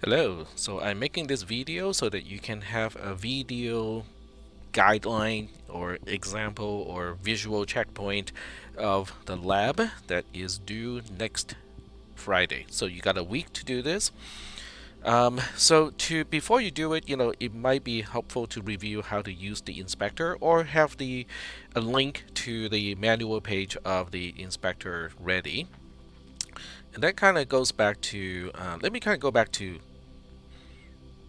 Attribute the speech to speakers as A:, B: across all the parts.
A: Hello, so I'm making this video so that you can have a video guideline or example or visual checkpoint of the lab that is due next Friday. So you got a week to do this. So before you do it, it might be helpful to review how to use the inspector or have a link to the manual page of the inspector ready. And that kind of goes back to, let me kind of go back to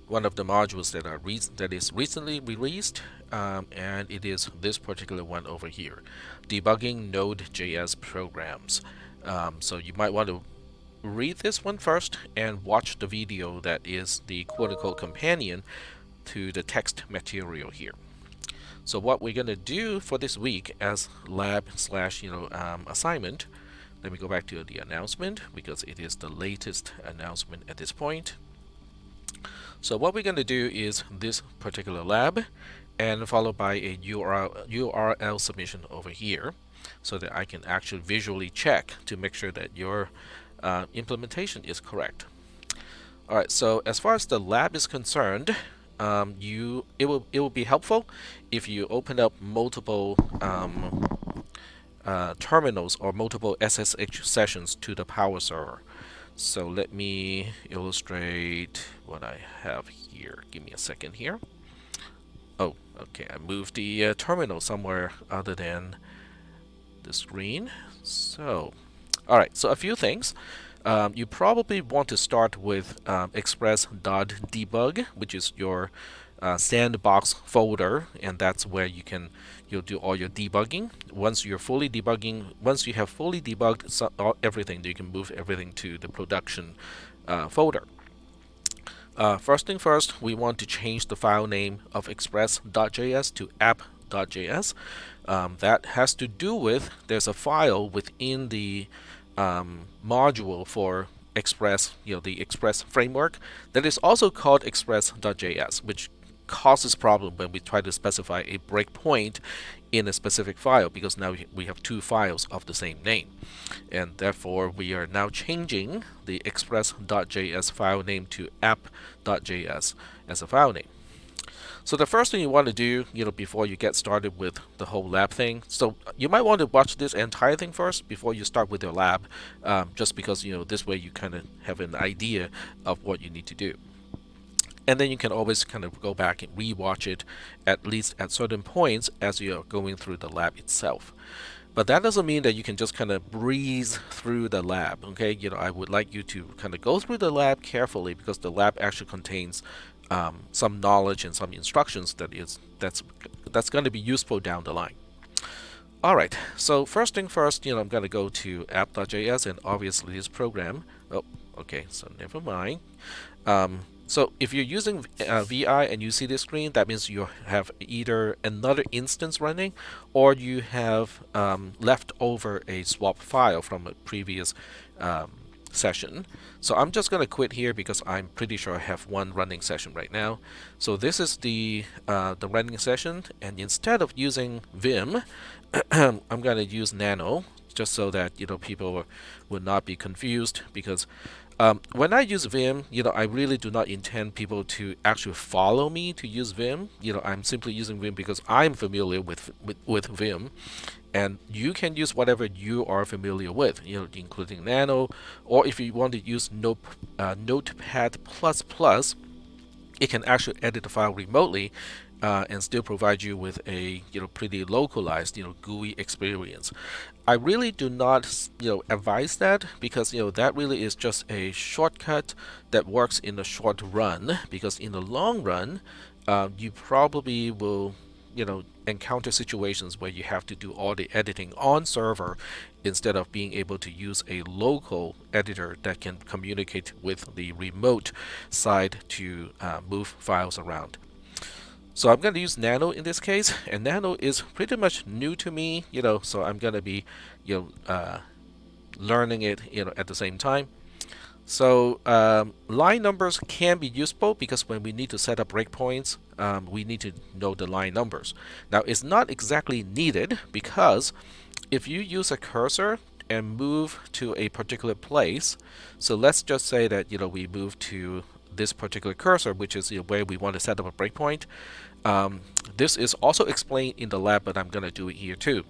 A: one of the modules that is recently released, and it is this particular one over here, debugging Node.js programs. So you might want to read this one first and watch the video that is the quote-unquote companion to the text material here. So what we're going to do for this week as lab slash assignment, let me go back to the announcement because it is the latest announcement at this point. So what we're going to do is this particular lab and followed by a URL submission over here so that I can actually visually check to make sure that your implementation is correct. Alright, so as far as the lab is concerned, it will be helpful if you open up multiple terminals or multiple SSH sessions to the power server. So let me illustrate what I have here. Give me a second here. Oh, okay, I moved the terminal somewhere other than the screen. So, alright, so a few things. You probably want to start with express.debug, which is your sandbox folder, and that's where you'll do all your debugging. Once you have fully debugged everything, you can move everything to the production folder. First thing first, we want to change the file name of express.js to app.js. That has to do with there's a file within the module for Express, the Express framework that is also called express.js, which causes problem when we try to specify a breakpoint in a specific file because now we have two files of the same name, and therefore we are now changing the express.js file name to app.js as a file name. So the first thing you want to do, before you get started with the whole lab thing, so you might want to watch this entire thing first before you start with your lab, just because, this way you kind of have an idea of what you need to do. And then you can always kind of go back and rewatch it, at least at certain points as you're going through the lab itself. But that doesn't mean that you can just kind of breeze through the lab, okay? I would like you to kind of go through the lab carefully because the lab actually contains some knowledge and some instructions that's going to be useful down the line. All right, so first thing first, I'm going to go to app.js and obviously this program. Oh, okay, so never mind. So if you're using VI and you see this screen, that means you have either another instance running or you have left over a swap file from a previous session. So I'm just going to quit here because I'm pretty sure I have one running session right now. So this is the running session, and instead of using Vim, I'm going to use Nano just so that people would not be confused because when I use Vim, I really do not intend people to actually follow me to use Vim. I'm simply using Vim because I'm familiar with Vim, and you can use whatever you are familiar with, including Nano, or if you want to use Notepad++, it can actually edit the file remotely and still provide you with a pretty localized GUI experience. I really do not advise that because that really is just a shortcut that works in the short run, because in the long run you probably will encounter situations where you have to do all the editing on server instead of being able to use a local editor that can communicate with the remote side to move files around. So I'm going to use Nano in this case, and Nano is pretty much new to me, so I'm going to be learning it at the same time. So line numbers can be useful because when we need to set up breakpoints, we need to know the line numbers. Now it's not exactly needed because if you use a cursor and move to a particular place, so let's just say that we move to this particular cursor, which is where we want to set up a breakpoint. This is also explained in the lab, but I'm going to do it here too.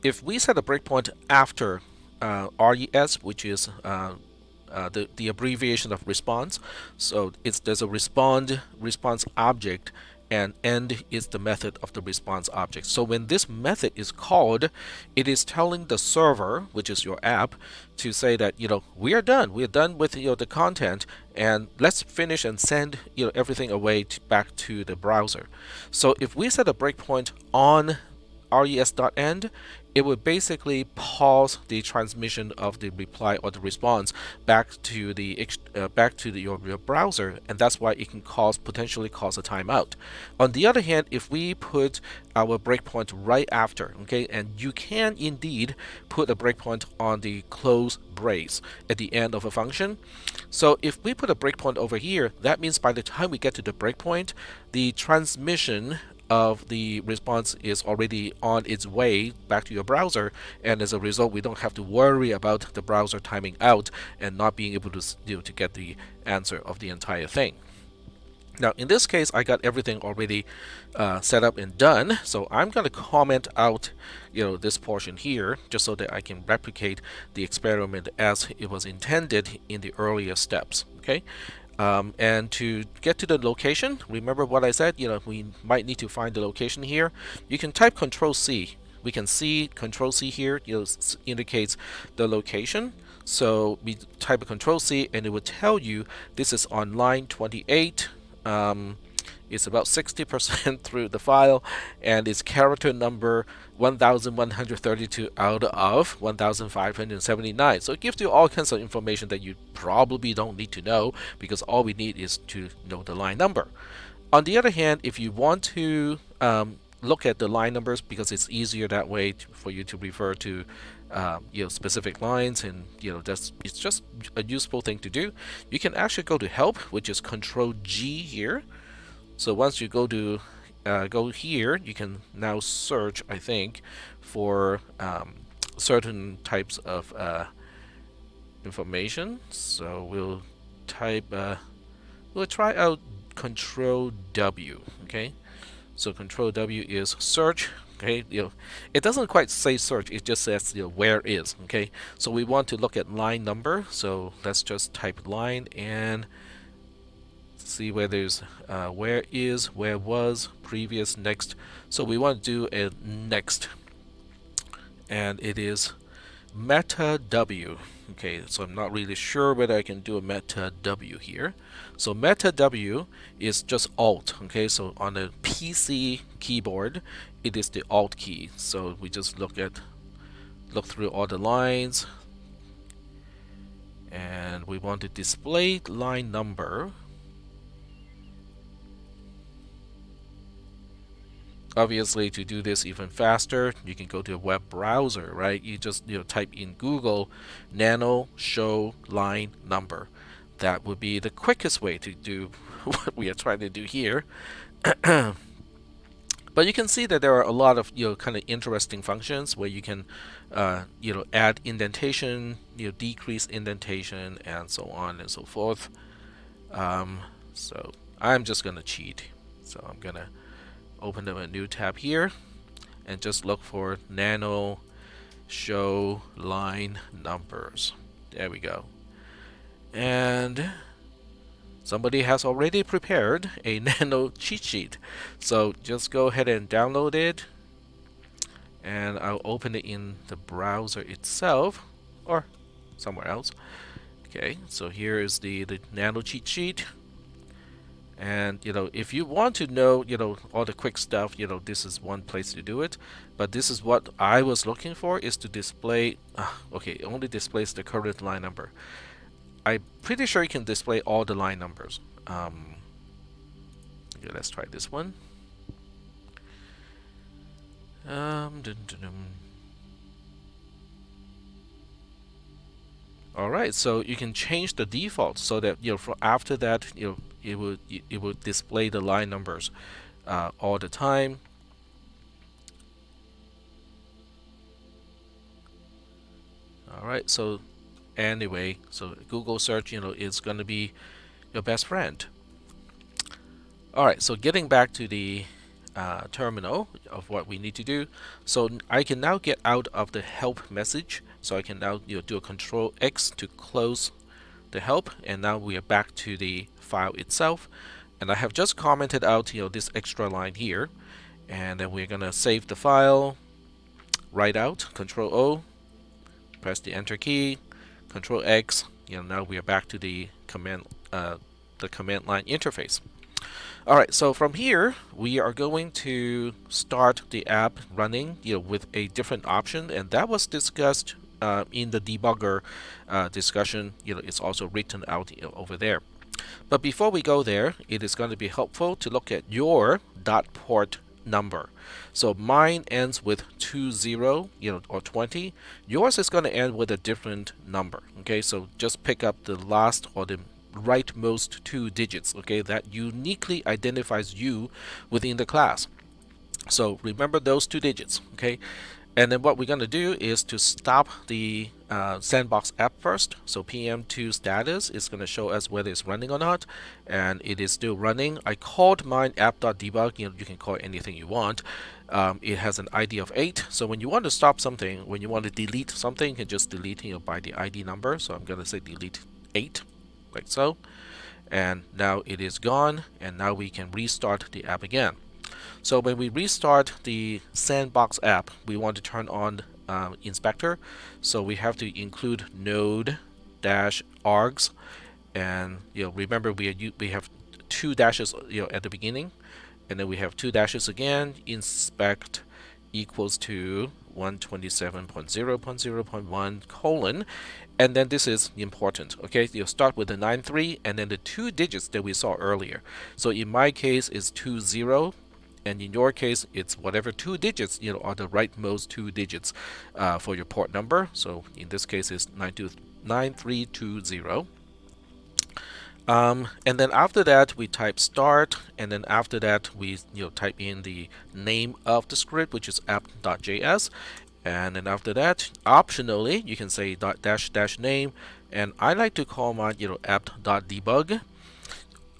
A: If we set a breakpoint after res, which is the abbreviation of response, so there's a response object, and end is the method of the response object. So when this method is called, it is telling the server, which is your app, to say that we're done with the content, and let's finish and send everything away back to the browser. So if we set a breakpoint on res.end, it would basically pause the transmission of the reply or the response back to your browser, and that's why it can potentially cause a timeout. On the other hand, if we put our breakpoint right after, okay, and you can indeed put a breakpoint on the close brace at the end of a function. So if we put a breakpoint over here, that means by the time we get to the breakpoint, the transmission of the response is already on its way back to your browser, and as a result, we don't have to worry about the browser timing out and not being able to to get the answer of the entire thing. Now, in this case, I got everything already set up and done, so I'm going to comment out this portion here just so that I can replicate the experiment as it was intended in the earlier steps. Okay. And to get to the location, remember what I said, we might need to find the location here. You can type Control C. We can see Control C here, indicates the location. So we type a Control C and it will tell you this is on line 28. It's about 60% through the file, and it's character number 1132 out of 1579. So it gives you all kinds of information that you probably don't need to know, because all we need is to know the line number. On the other hand, if you want to look at the line numbers, because it's easier that way for you to refer to specific lines, and it's just a useful thing to do. You can actually go to Help, which is Control G here. So once you go here, you can now search, I think, for certain types of information. So we'll try out Control W. Okay, so Control W is search. Okay, it doesn't quite say search; it just says where is. Okay, so we want to look at line number. So let's just type line and see where there's where is, where was, previous, next. So we want to do a next, and it is meta W. Okay, so I'm not really sure whether I can do a meta W here. So meta W is just Alt. Okay, so on the PC keyboard, it is the Alt key. So we just look through all the lines, and we want to display line number. Obviously, to do this even faster, you can go to a web browser, right? You just type in Google nano show line number. That would be the quickest way to do what we are trying to do here. But you can see that there are a lot of kind of interesting functions where you can add indentation, decrease indentation, and so on and so forth. So I'm just gonna cheat. So I'm gonna open up a new tab here and just look for nano show line numbers. There we go. And somebody has already prepared a nano cheat sheet. So just go ahead and download it, and I'll open it in the browser itself or somewhere else. Okay, so here is the nano cheat sheet. And if you want to know all the quick stuff, this is one place to do it. But this is what I was looking for, is to display okay, it only displays the current line number. I'm pretty sure you can display all the line numbers. Okay, let's try this one. All right, so you can change the default so that for after that it would display the line numbers all the time. All right, so anyway, so Google search is going to be your best friend. Alright, so getting back to the terminal of what we need to do. So I can now get out of the help message. So I can now do a Control X to close the help, and now we are back to the file itself. And I have just commented out this extra line here, and then we're gonna save the file, write out, Control O, press the Enter key, Control X. Now we are back to the command line interface. Alright, so from here, we are going to start the app running with a different option, and that was discussed in the debugger discussion. It's also written out over there. But before we go there, it is going to be helpful to look at your port number. So mine ends with 20, or 20. Yours is going to end with a different number. Okay, so just pick up the last or the rightmost 2 digits, okay, that uniquely identifies you within the class. So remember those 2 digits, okay? And then what we're going to do is to stop the sandbox app first. So PM2 status is going to show us whether it's running or not, and it is still running. I called mine app.debug. You can call it anything you want. It has an ID of 8. So when you want to stop something, when you want to delete something, you can just delete by the ID number. So I'm going to say delete 8. Like so, and now it is gone, and now we can restart the app again. So when we restart the sandbox app, we want to turn on inspector, so we have to include node-args, and remember we have 2 dashes at the beginning, and then we have 2 dashes again. Inspect equals to 127.0.0.1 colon, and then this is important. Okay, you start with the 93 and then the 2 digits that we saw earlier. So in my case it's 20, and in your case it's whatever 2 digits are the rightmost 2 digits for your port number. So in this case it's 9320. And then after that we type start, and then after that we type in the name of the script, which is app.js, and then after that optionally you can say --name, and I like to call mine app.debug.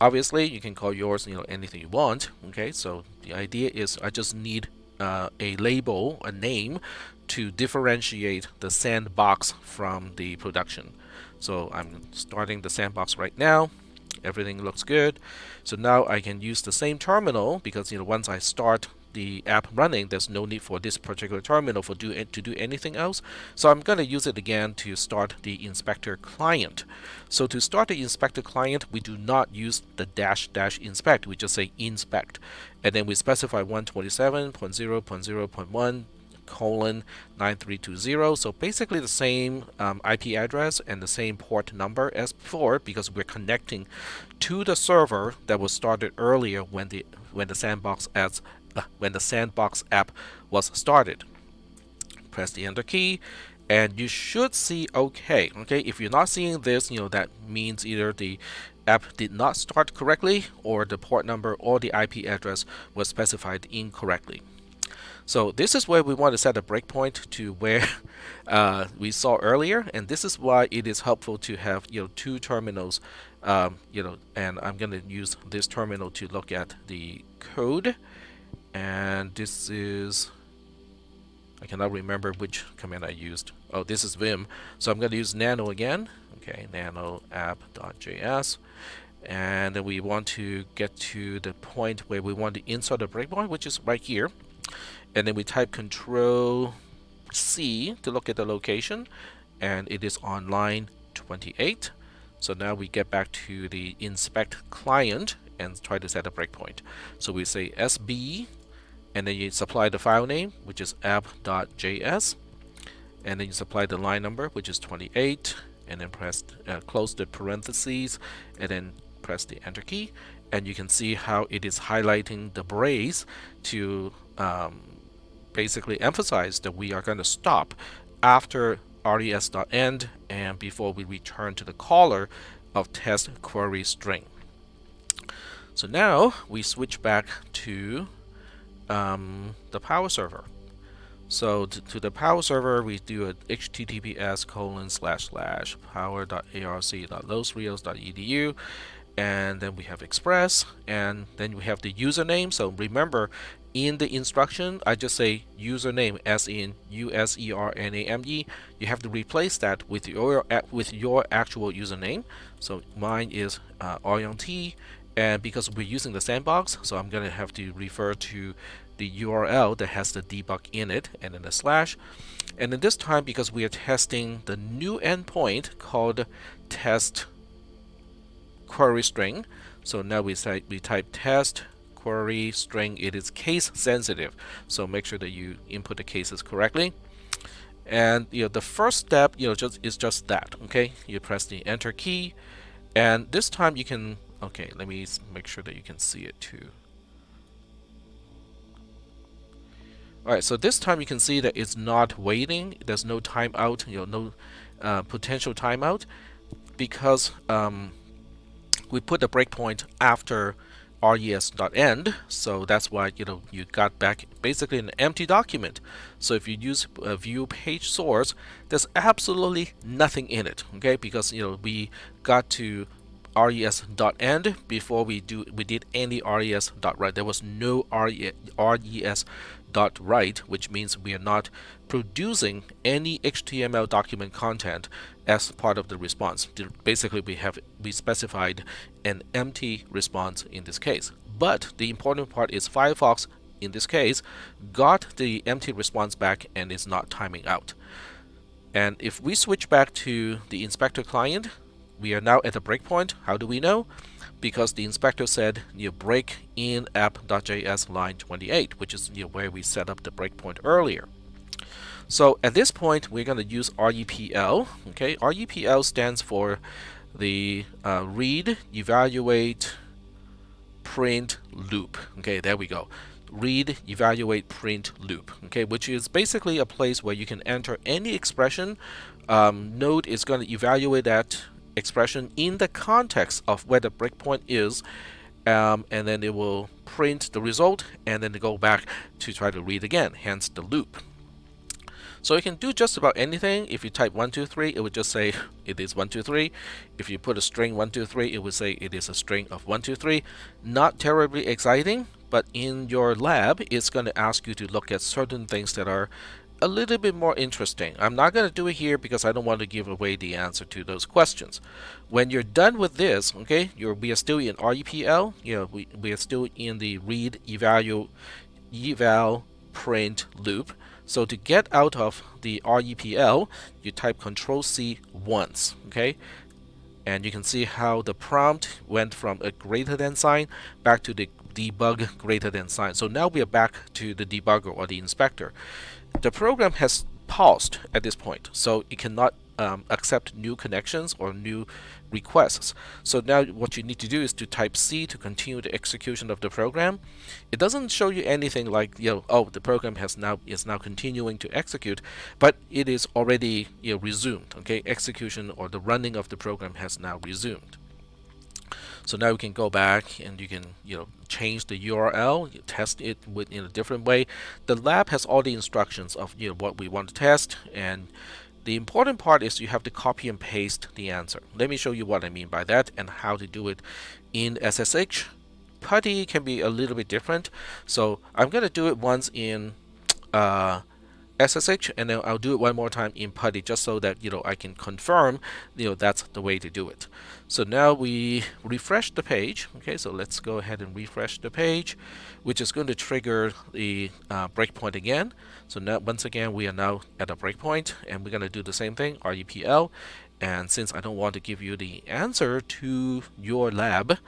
A: Obviously you can call yours anything you want. Okay, so the idea is I just need a label, a name, to differentiate the sandbox from the production. So I'm starting the sandbox right now. Everything looks good. So now I can use the same terminal, because once I start the app running, there's no need for this particular terminal to do anything else. So I'm going to use it again to start the inspector client. So to start the inspector client, we do not use the --inspect. We just say inspect, and then we specify 127.0.0.1 colon 9320. So basically the same IP address and the same port number as before, because we're connecting to the server that was started earlier when the sandbox app was started. Press the enter key, and you should see OK. Okay, if you're not seeing this, that means either the app did not start correctly, or the port number or the IP address was specified incorrectly. So this is where we want to set a breakpoint to where we saw earlier, and this is why it is helpful to have 2 terminals. And I'm going to use this terminal to look at the code. And this is, I cannot remember which command I used. Oh, this is Vim. So I'm going to use nano again. Okay, nano app.js. And then we want to get to the point where we want to insert a breakpoint, which is right here. And then we type Control C to look at the location, and it is on line 28. So now we get back to the inspect client and try to set a breakpoint. So we say SB, and then you supply the file name, which is app.js, and then you supply the line number, which is 28, and then press close the parentheses, and then press the enter key, and you can see how it is highlighting the brace to basically emphasize that we are going to stop after res.end and before we return to the caller of test query string. So now we switch back to the power server. So to the power server, we do a https://power.arc.losrios.edu, and then we have express, and then we have the username. So remember, in the instruction, I just say username as in username. You have to replace that with your actual username. So mine is Orion and because we're using the sandbox, so I'm gonna have to refer to the URL that has the debug in it, and then a slash. And then this time, because we are testing the new endpoint called test query string, so now we type test query string. It is case sensitive, so make sure that you input the cases correctly. And the first step is just that. Okay, you press the enter key, and this time you can, okay, let me make sure that you can see it too. Alright, so this time you can see that it's not waiting. There's no timeout, no potential timeout, because we put the breakpoint after res.end, so that's why you got back basically an empty document. So if you use view page source, there's absolutely nothing in it, okay? Because we got to res.end before we did any res.write. There was no res.write, which means we are not producing any HTML document content as part of the response. Basically, we specified an empty response in this case. But the important part is Firefox, in this case, got the empty response back and is not timing out. And if we switch back to the inspector client, we are now at a breakpoint. How do we know? Because the inspector said break in app.js line 28, which is where we set up the breakpoint earlier. So at this point, we're going to use Rdpl. Okay, Rdpl stands for the read, evaluate, print loop. Okay, there we go. Read, evaluate, print loop. Okay, which is basically a place where you can enter any expression. Node is going to evaluate that expression in the context of where the breakpoint is, and then it will print the result and then go back to try to read again, hence the loop. So you can do just about anything. If you type 1, 2, 3, it would just say it is 1, 2, 3. If you put a string 1, 2, 3, it would say it is a string of 1, 2, 3. Not terribly exciting, but in your lab, it's going to ask you to look at certain things that are a little bit more interesting. I'm not going to do it here because I don't want to give away the answer to those questions. When you're done with this, okay, we are still in Rdpl. We are still in the read, eval, print loop. So to get out of the Rdpl, you type Control-C once, okay? And you can see how the prompt went from a greater than sign back to the debug greater than sign. So now we are back to the debugger or the inspector. The program has paused at this point, so it cannot accept new connections or new requests. So now what you need to do is to type C to continue the execution of the program. It doesn't show you anything like oh, the program is now continuing to execute, but it is already resumed. Okay, execution or the running of the program has now resumed. So now you can go back and you can change the URL, test it in a different way. The lab has all the instructions of what we want to test, and the important part is you have to copy and paste the answer. Let me show you what I mean by that and how to do it in SSH. PuTTY can be a little bit different, so I'm going to do it once in SSH, and then I'll do it one more time in PuTTY just so that I can confirm that's the way to do it. So now we refresh the page. Okay, so let's go ahead and refresh the page, which is going to trigger the breakpoint again. So now once again we are now at a breakpoint, and we're going to do the same thing, Rdpl. And since I don't want to give you the answer to your lab,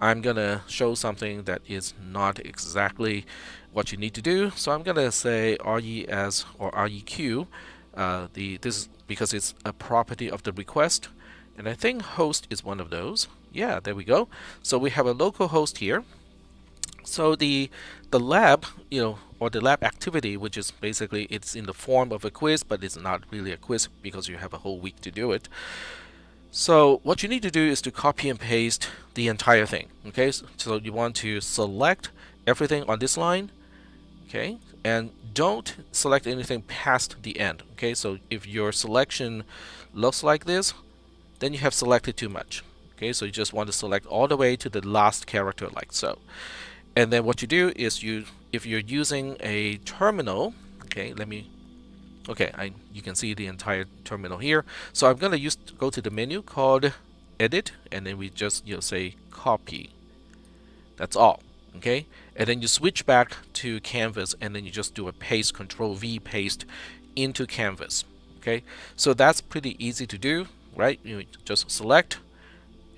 A: I'm going to show something that is not exactly what you need to do. So I'm going to say res or req. This is because it's a property of the request, and I think host is one of those. Yeah, there we go. So we have a local host here. So the lab, or the lab activity, which is basically it's in the form of a quiz, but it's not really a quiz because you have a whole week to do it. So what you need to do is to copy and paste the entire thing. Okay, so you want to select everything on this line. Okay, and don't select anything past the end. Okay, so if your selection looks like this, then you have selected too much. Okay, so you just want to select all the way to the last character like so. And then what you do is if you're using a terminal, okay, you can see the entire terminal here. So I'm gonna go to the menu called Edit, and then we just say copy. That's all. Okay, and then you switch back to Canvas, and then you just do a paste, Control V, paste into Canvas. Okay, so that's pretty easy to do, right? You just select,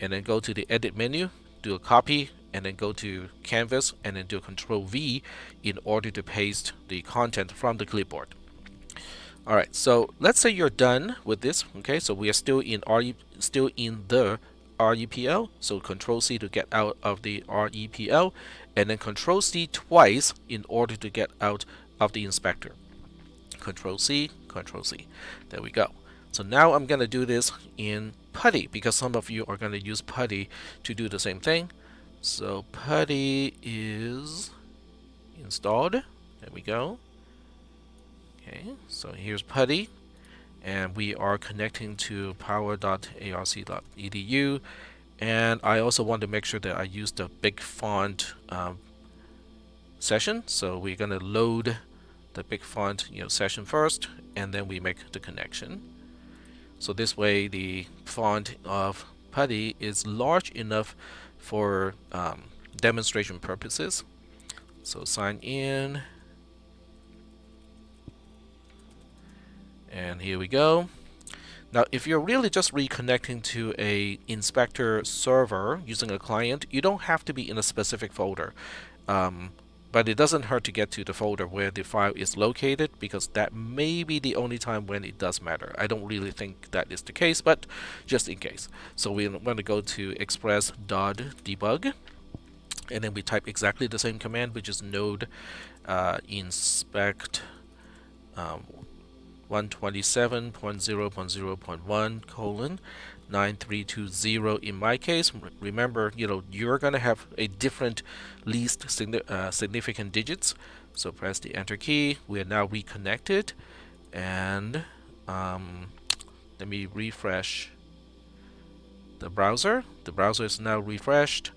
A: and then go to the Edit menu, do a copy, and then go to Canvas, and then do Control V in order to paste the content from the clipboard. All right, so let's say you're done with this. Okay, so we are still in the Rdpl. So Control C to get out of the Rdpl, and then Control C twice in order to get out of the inspector. Control C, Control C. There we go. So now I'm going to do this in Putty because some of you are going to use Putty to do the same thing. So Putty is installed. There we go. Okay, so here's Putty, and we are connecting to power.arc.edu, and I also want to make sure that I use the big font session. So we're going to load the big font session first, and then we make the connection. So this way the font of Putty is large enough for demonstration purposes. So sign in, and here we go. Now if you're really just reconnecting to a inspector server using a client, you don't have to be in a specific folder. But it doesn't hurt to get to the folder where the file is located, because that may be the only time when it does matter. I don't really think that is the case, but just in case. So we want to go to express.debug, and then we type exactly the same command, which is node inspect 127.0.0.1 9320 in my case. Remember, you're gonna have a different least significant digits. So press the enter key. We are now reconnected, and let me refresh the browser. The browser is now refreshed,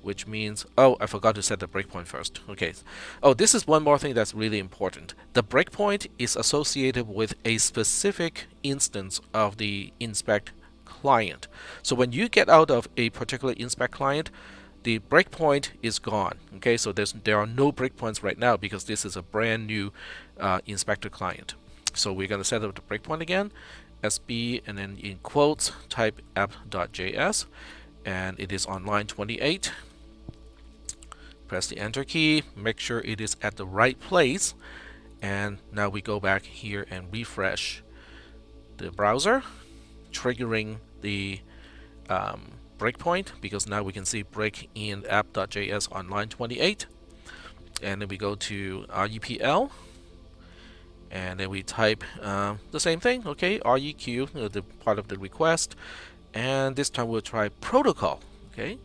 A: which means, oh, I forgot to set the breakpoint first. Okay. Oh, this is one more thing that's really important. The breakpoint is associated with a specific instance of the inspect client. So when you get out of a particular inspect client, the breakpoint is gone. Okay, so there are no breakpoints right now because this is a brand new inspector client. So we're going to set up the breakpoint again, SB, and then in quotes type app.js, and it is on line 28. Press the enter key, make sure it is at the right place, and now we go back here and refresh the browser, triggering the breakpoint, because now we can see break in app.js on line 28. And then we go to Rdpl, and then we type the same thing, okay, REQ, the part of the request, and this time we'll try protocol, okay,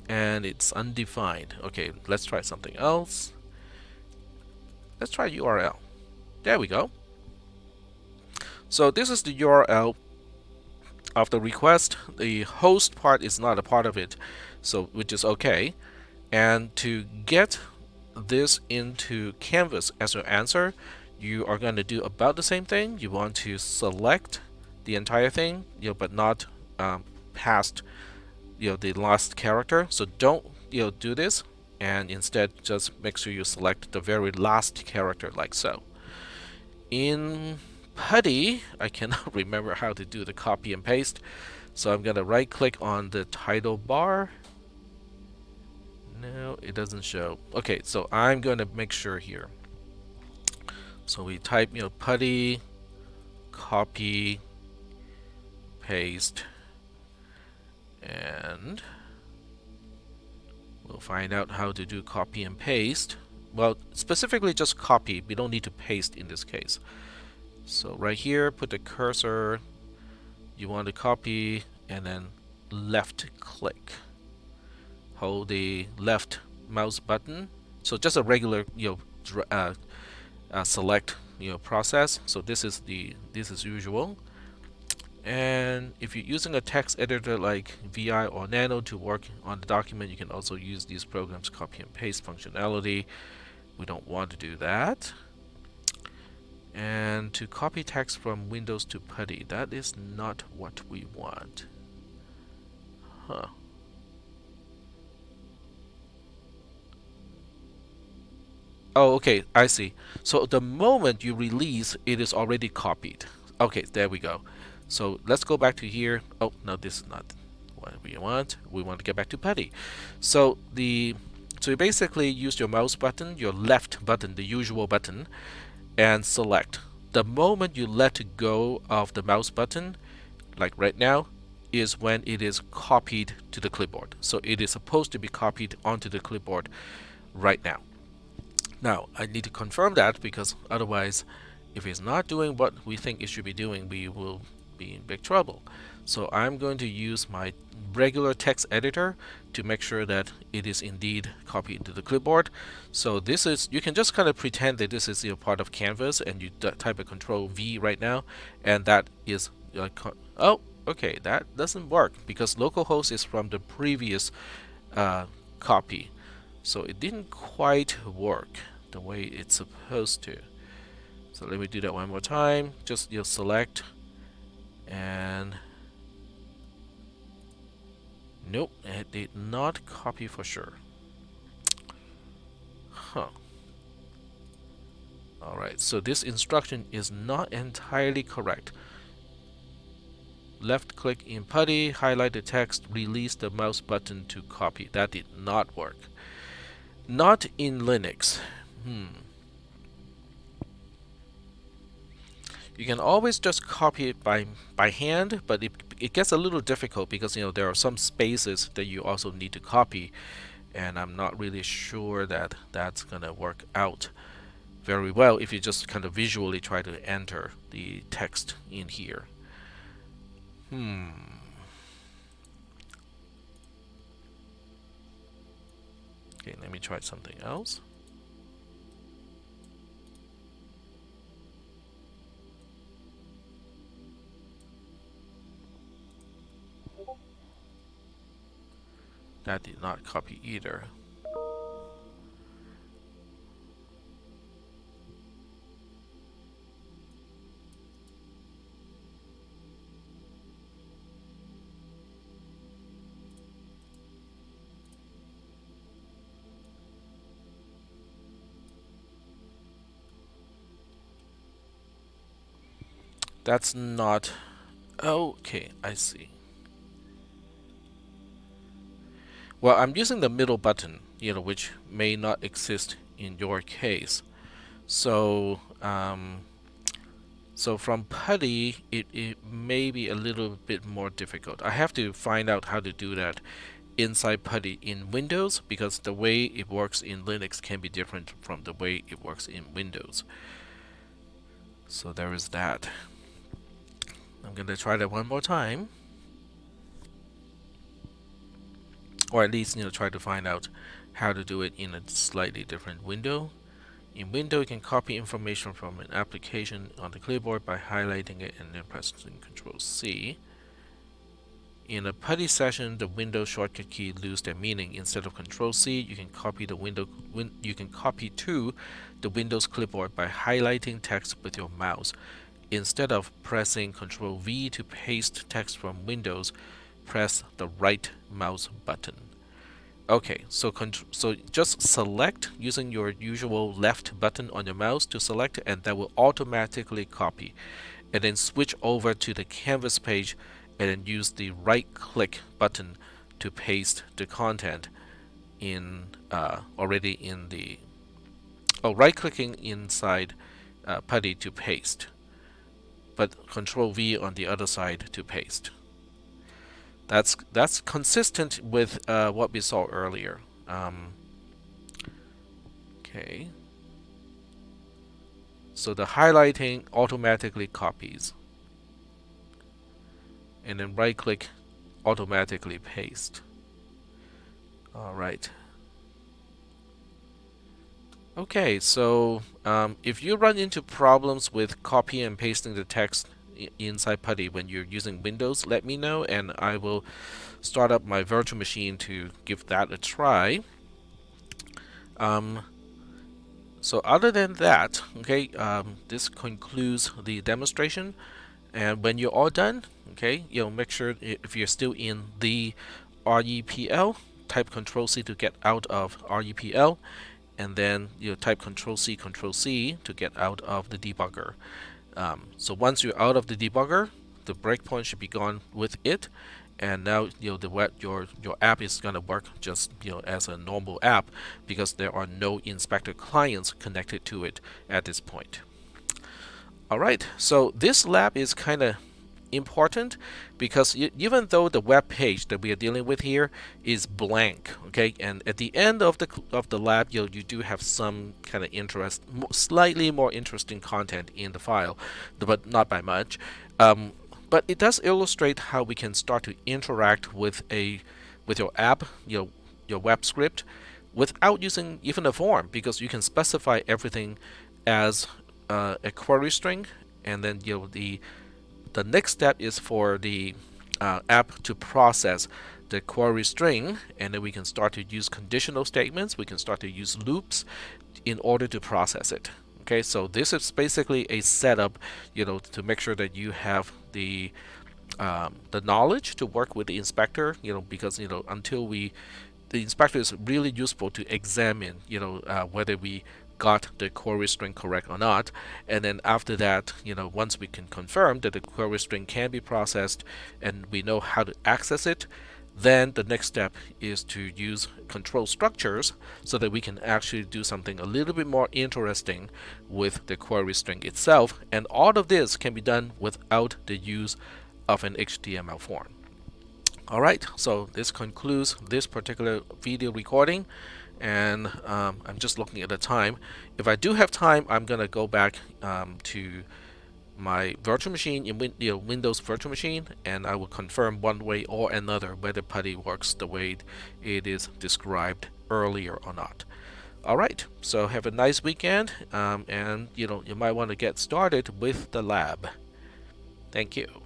A: and it's undefined. Okay, let's try something else. Let's try URL. There we go. So this is the URL of the request. The host part is not a part of it, so which is okay. And to get this into Canvas as your answer, you are going to do about the same thing. You want to select the entire thing, but not past the last character. So don't do this, and instead just make sure you select the very last character like so. In Putty, I cannot remember how to do the copy and paste, so I'm going to right click on the title bar. No, it doesn't show. Okay, so I'm going to make sure here. So we type Putty, copy, paste, and we'll find out how to do copy and paste. Well, specifically just copy. We don't need to paste in this case. So right here, put the cursor. You want to copy, and then left click. Hold the left mouse button. So just a regular select process. So this is usual. And if you're using a text editor like VI or Nano to work on the document, you can also use these programs copy and paste functionality. We don't want to do that. And to copy text from Windows to PuTTY, that is not what we want. Huh. Oh, okay, I see. So the moment you release, it is already copied. Okay, there we go. So let's go back to here. Oh, no, this is not what we want. We want to get back to PuTTY. So you basically use your mouse button, your left button, the usual button, and select. The moment you let go of the mouse button, like right now, is when it is copied to the clipboard. So it is supposed to be copied onto the clipboard right now. Now, I need to confirm that because otherwise, if it's not doing what we think it should be doing, we will be in big trouble. So I'm going to use my regular text editor to make sure that it is indeed copied into the clipboard. So this is, you can just kind of pretend that this is part of Canvas and you type a Control V right now, and that is, oh, okay, that doesn't work because localhost is from the previous copy. So it didn't quite work the way it's supposed to. So let me do that one more time. Just select and nope, it did not copy for sure. Huh. Alright, so this instruction is not entirely correct. Left click in PuTTY, highlight the text, release the mouse button to copy. That did not work. Not in Linux. You can always just copy it by hand, but it gets a little difficult because there are some spaces that you also need to copy, and I'm not really sure that that's gonna work out very well if you just kind of visually try to enter the text in here. Okay, let me try something else. That did not copy either. That's not... Okay, I see. Well, I'm using the middle button, which may not exist in your case. So, so from PuTTY, it may be a little bit more difficult. I have to find out how to do that inside PuTTY in Windows because the way it works in Linux can be different from the way it works in Windows. So there is that. I'm going to try that one more time. Or at least, try to find out how to do it in a slightly different window. In Windows, you can copy information from an application on the clipboard by highlighting it and then pressing Control C. In a PuTTY session, the Windows shortcut key lose their meaning. Instead of Control C, you can copy to the Windows clipboard by highlighting text with your mouse. Instead of pressing Control V to paste text from Windows, press the right mouse button. Okay, so just select using your usual left button on your mouse to select, and that will automatically copy. And then switch over to the Canvas page and then use the right click button to paste the content in already in the right clicking inside PuTTY to paste, but Control V on the other side to paste. That's consistent with what we saw earlier. Okay. So the highlighting automatically copies. And then right click, automatically paste. Alright. Okay, so if you run into problems with copy and pasting the text inside PuTTY when you're using Windows, let me know, and I will start up my virtual machine to give that a try. So other than that, okay, this concludes the demonstration. And when you're all done, okay, make sure if you're still in the Rdpl, type Control C to get out of Rdpl, and then you type Control C to get out of the debugger. So once you're out of the debugger, the breakpoint should be gone with it, and now your app is gonna work just as a normal app because there are no inspector clients connected to it at this point. All right, so this lab is kind of important because even though the web page that we are dealing with here is blank, okay, and at the end of the lab, you do have some kind of slightly more interesting content in the file, but not by much. But it does illustrate how we can start to interact with your app, your web script, without using even a form, because you can specify everything as a query string, and then the next step is for the app to process the query string, and then we can start to use conditional statements. We can start to use loops in order to process it. Okay, so this is basically a setup, to make sure that you have the knowledge to work with the inspector, because until the inspector is really useful to examine, whether we got the query string correct or not. And then after that, once we can confirm that the query string can be processed and we know how to access it, then the next step is to use control structures so that we can actually do something a little bit more interesting with the query string itself. And all of this can be done without the use of an HTML form. Alright, so this concludes this particular video recording, and I'm just looking at the time. If I do have time, I'm gonna go back to my virtual machine in Windows virtual machine, and I will confirm one way or another whether PuTTY works the way it is described earlier or not. Alright, so have a nice weekend, and you might want to get started with the lab. Thank you.